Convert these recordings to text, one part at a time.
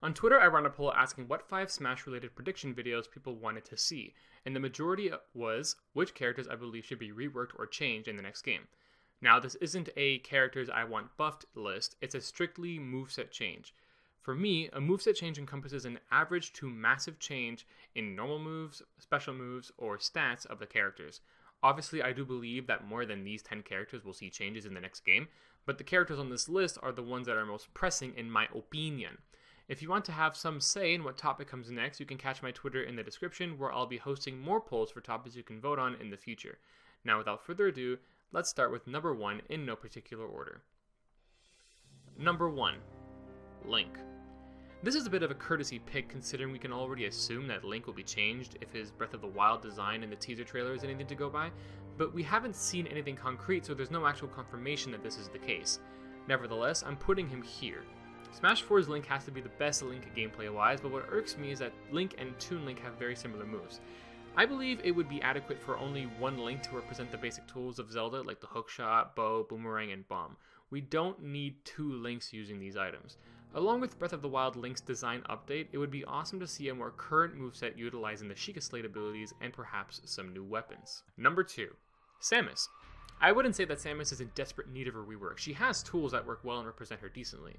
On Twitter, I ran a poll asking what 5 Smash-related prediction videos people wanted to see, and the majority was which characters I believe should be reworked or changed in the next game. Now, this isn't a characters I want buffed list, it's a strictly moveset change. For me, a moveset change encompasses an average to massive change in normal moves, special moves, or stats of the characters. Obviously, I do believe that more than these 10 characters will see changes in the next game, but the characters on this list are the ones that are most pressing in my opinion. If you want to have some say in what topic comes next, you can catch my Twitter in the description, where I'll be hosting more polls for topics you can vote on in the future. Now, without further ado, let's start with number 1 in no particular order. Number 1. Link. This is a bit of a courtesy pick, considering we can already assume that Link will be changed if his Breath of the Wild design in the teaser trailer is anything to go by, but we haven't seen anything concrete, so there's no actual confirmation that this is the case. Nevertheless, I'm putting him here. Smash 4's Link has to be the best Link gameplay-wise, but what irks me is that Link and Toon Link have very similar moves. I believe it would be adequate for only one Link to represent the basic tools of Zelda, like the hookshot, bow, boomerang, and bomb. We don't need 2 Links using these items. Along with Breath of the Wild Link's design update, it would be awesome to see a more current moveset utilizing the Sheikah Slate abilities and perhaps some new weapons. Number 2. Samus. I wouldn't say that Samus is in desperate need of a rework. She has tools that work well and represent her decently.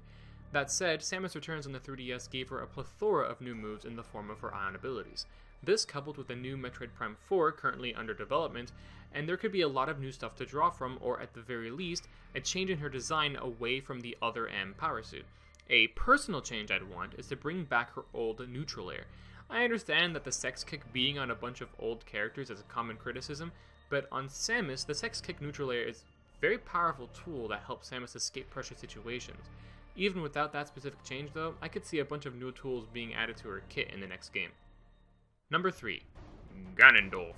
That said, Samus Returns on the 3DS gave her a plethora of new moves in the form of her Ion abilities. This coupled with the new Metroid Prime 4 currently under development, and there could be a lot of new stuff to draw from, or at the very least, a change in her design away from the other M power suit. A personal change I'd want is to bring back her old neutral air. I understand that the sex kick being on a bunch of old characters is a common criticism, but on Samus, the sex kick neutral air is a very powerful tool that helps Samus escape pressure situations. Even without that specific change though, I could see a bunch of new tools being added to her kit in the next game. Number 3. Ganondorf.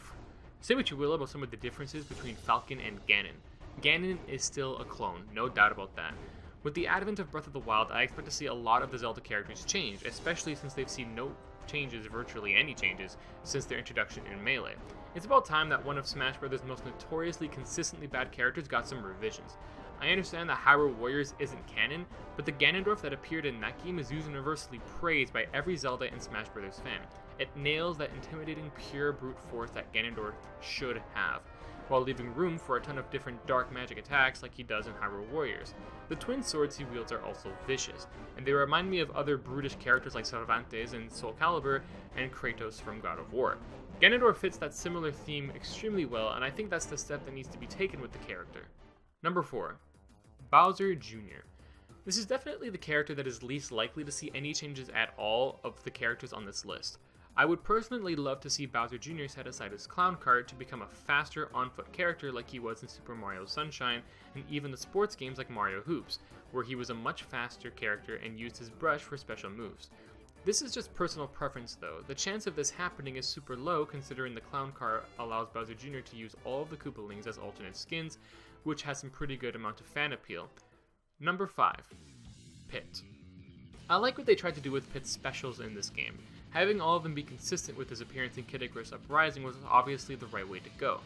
Say what you will about some of the differences between Falcon and Ganon. Ganon is still a clone, no doubt about that. With the advent of Breath of the Wild, I expect to see a lot of the Zelda characters change, especially since they've seen no changes, virtually any changes, since their introduction in Melee. It's about time that one of Smash Bros.' most notoriously consistently bad characters got some revisions. I understand that Hyrule Warriors isn't canon, but the Ganondorf that appeared in that game is universally praised by every Zelda and Smash Bros. Fan. It nails that intimidating pure brute force that Ganondorf should have, while leaving room for a ton of different dark magic attacks like he does in Hyrule Warriors. The twin swords he wields are also vicious, and they remind me of other brutish characters like Cervantes in Soul Calibur and Kratos from God of War. Ganondorf fits that similar theme extremely well, and I think that's the step that needs to be taken with the character. Number 4. Bowser Jr. This is definitely the character that is least likely to see any changes at all of the characters on this list. I would personally love to see Bowser Jr. set aside his clown cart to become a faster on-foot character like he was in Super Mario Sunshine and even the sports games like Mario Hoops, where he was a much faster character and used his brush for special moves. This is just personal preference though. The chance of this happening is super low considering the clown car allows Bowser Jr. to use all of the Koopalings as alternate skins, which has some pretty good amount of fan appeal. Number 5. Pit. I like what they tried to do with Pit's specials in this game. Having all of them be consistent with his appearance in Kid Icarus Uprising was obviously the right way to go.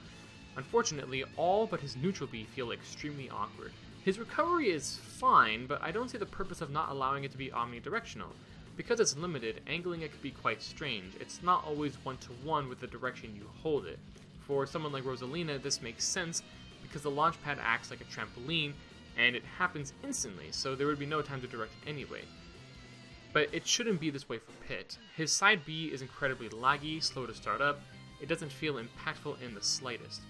Unfortunately, all but his neutral B feel extremely awkward. His recovery is fine, but I don't see the purpose of not allowing it to be omnidirectional. Because it's limited, angling it could be quite strange. It's not always one-to-one with the direction you hold it. For someone like Rosalina, this makes sense because the launch pad acts like a trampoline and it happens instantly, so there would be no time to direct it anyway. But it shouldn't be this way for Pit. His side B is incredibly laggy, slow to start up. It doesn't feel impactful in the slightest.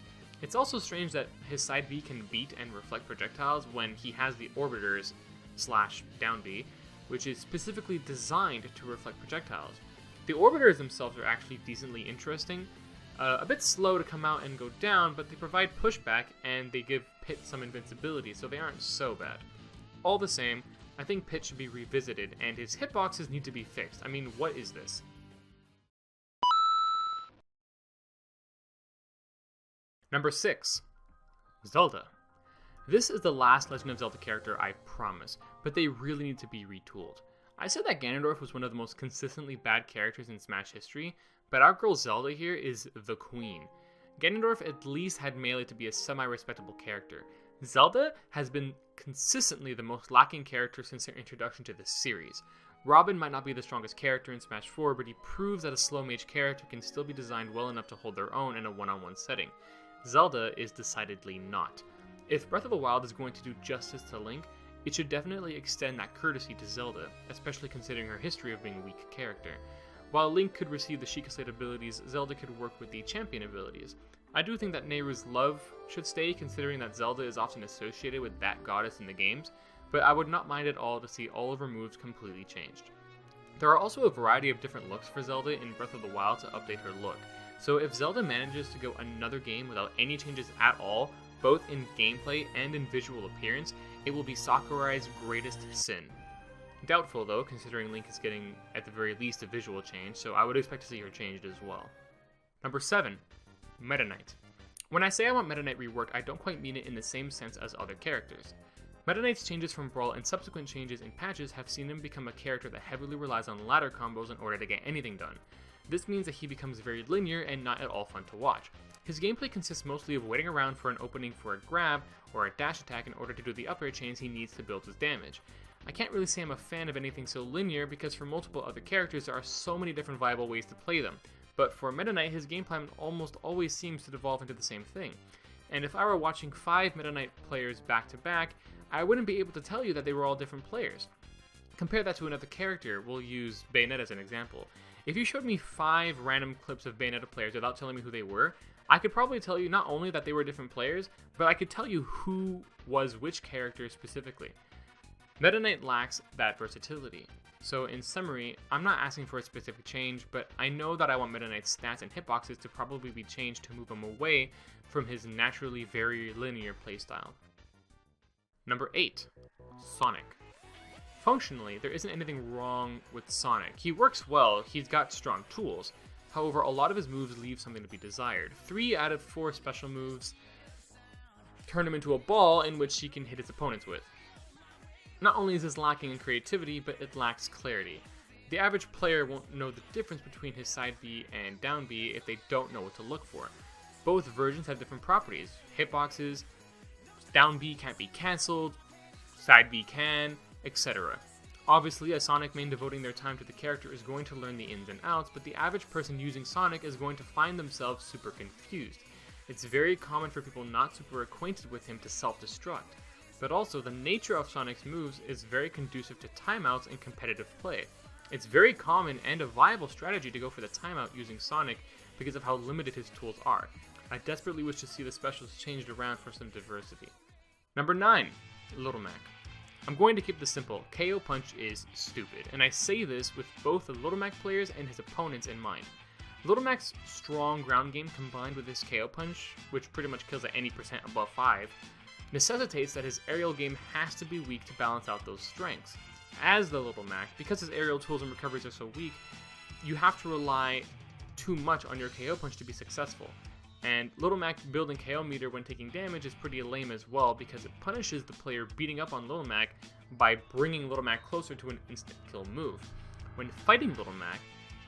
It's also strange that his side B can beat and reflect projectiles when he has the orbiters / down B, which is specifically designed to reflect projectiles. The orbiters themselves are actually decently interesting, a bit slow to come out and go down, but they provide pushback and they give Pit some invincibility, so they aren't so bad. All the same, I think Pit should be revisited, and his hitboxes need to be fixed. I mean, what is this? Number 6. Zelda. This is the last Legend of Zelda character, I promise, but they really need to be retooled. I said that Ganondorf was one of the most consistently bad characters in Smash history, but our girl Zelda here is the queen. Ganondorf at least had Melee to be a semi-respectable character. Zelda has been consistently the most lacking character since her introduction to the series. Robin might not be the strongest character in Smash 4, but he proves that a slow mage character can still be designed well enough to hold their own in a one-on-one setting. Zelda is decidedly not. If Breath of the Wild is going to do justice to Link, it should definitely extend that courtesy to Zelda, especially considering her history of being a weak character. While Link could receive the Sheikah Slate abilities, Zelda could work with the champion abilities. I do think that Nehru's love should stay, considering that Zelda is often associated with that goddess in the games, but I would not mind at all to see all of her moves completely changed. There are also a variety of different looks for Zelda in Breath of the Wild to update her look, so if Zelda manages to go another game without any changes at all, both in gameplay and in visual appearance, it will be Sakurai's greatest sin. Doubtful though, considering Link is getting at the very least a visual change, so I would expect to see her changed as well. Number 7. Meta Knight. When I say I want Meta Knight reworked, I don't quite mean it in the same sense as other characters. Meta Knight's changes from Brawl and subsequent changes in patches have seen him become a character that heavily relies on ladder combos in order to get anything done. This means that he becomes very linear and not at all fun to watch. His gameplay consists mostly of waiting around for an opening for a grab or a dash attack in order to do the up air chains he needs to build his damage. I can't really say I'm a fan of anything so linear because for multiple other characters there are so many different viable ways to play them, but for Meta Knight his game plan almost always seems to devolve into the same thing. And if I were watching 5 Meta Knight players back to back, I wouldn't be able to tell you that they were all different players. Compare that to another character, we'll use Bayonetta as an example. If you showed me 5 random clips of Bayonetta players without telling me who they were, I could probably tell you not only that they were different players, but I could tell you who was which character specifically. Meta Knight lacks that versatility. So in summary, I'm not asking for a specific change, but I know that I want Meta Knight's stats and hitboxes to probably be changed to move him away from his naturally very linear playstyle. Number 8. Sonic. Functionally, there isn't anything wrong with Sonic. He works well, he's got strong tools. However, a lot of his moves leave something to be desired. 3 out of 4 special moves turn him into a ball in which he can hit his opponents with. Not only is this lacking in creativity, but it lacks clarity. The average player won't know the difference between his side B and down B if they don't know what to look for. Both versions have different properties. Hitboxes, down B can't be cancelled, side B can, etc. Obviously, a Sonic main devoting their time to the character is going to learn the ins and outs, but the average person using Sonic is going to find themselves super confused. It's very common for people not super acquainted with him to self-destruct. But also, the nature of Sonic's moves is very conducive to timeouts and competitive play. It's very common and a viable strategy to go for the timeout using Sonic because of how limited his tools are. I desperately wish to see the specials changed around for some diversity. Number 9. Little Mac. I'm going to keep this simple. KO Punch is stupid, and I say this with both the Little Mac players and his opponents in mind. Little Mac's strong ground game combined with his KO Punch, which pretty much kills at any percent above 5, necessitates that his aerial game has to be weak to balance out those strengths. As the Little Mac, because his aerial tools and recoveries are so weak, you have to rely too much on your KO Punch to be successful. And Little Mac building KO meter when taking damage is pretty lame as well because it punishes the player beating up on Little Mac by bringing Little Mac closer to an instant kill move. When fighting Little Mac,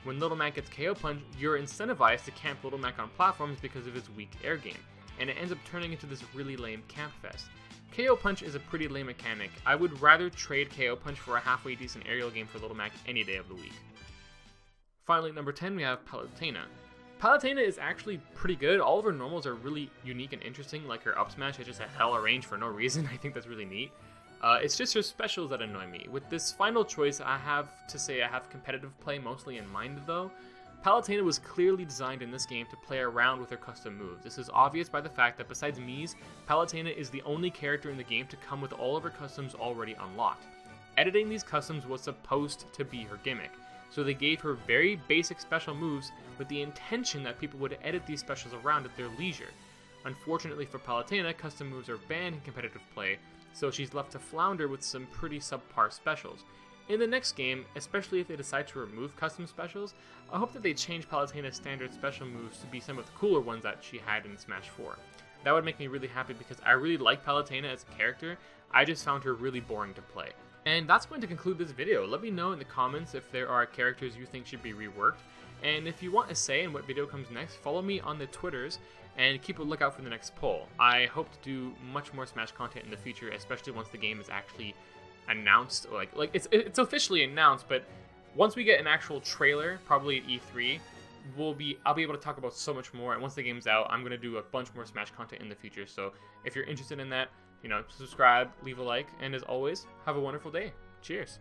when Little Mac gets KO Punch, you're incentivized to camp Little Mac on platforms because of his weak air game, and it ends up turning into this really lame camp fest. KO Punch is a pretty lame mechanic. I would rather trade KO Punch for a halfway decent aerial game for Little Mac any day of the week. Finally, number 10, we have Palutena. Palutena is actually pretty good. All of her normals are really unique and interesting, like her up smash. It just has hella range for no reason. I think that's really neat. It's just her specials that annoy me. With this final choice, I have to say I have competitive play mostly in mind though. Palutena was clearly designed in this game to play around with her custom moves. This is obvious by the fact that besides Mii's, Palutena is the only character in the game to come with all of her customs already unlocked. Editing these customs was supposed to be her gimmick, so they gave her very basic special moves with the intention that people would edit these specials around at their leisure. Unfortunately for Palutena, custom moves are banned in competitive play, so she's left to flounder with some pretty subpar specials. In the next game, especially if they decide to remove custom specials, I hope that they change Palutena's standard special moves to be some of the cooler ones that she had in Smash 4. That would make me really happy because I really like Palutena as a character, I just found her really boring to play. And that's going to conclude this video. Let me know in the comments if there are characters you think should be reworked, and if you want a say in what video comes next, follow me on the Twitters and keep a lookout for the next poll. I hope to do much more Smash content in the future, especially once the game is actually announced, or like it's officially announced, but once we get an actual trailer, probably at E3, I'll be able to talk about so much more. And once the game's out, I'm gonna do a bunch more Smash content in the future. So if you're interested in that, subscribe, leave a like, and as always, have a wonderful day. Cheers.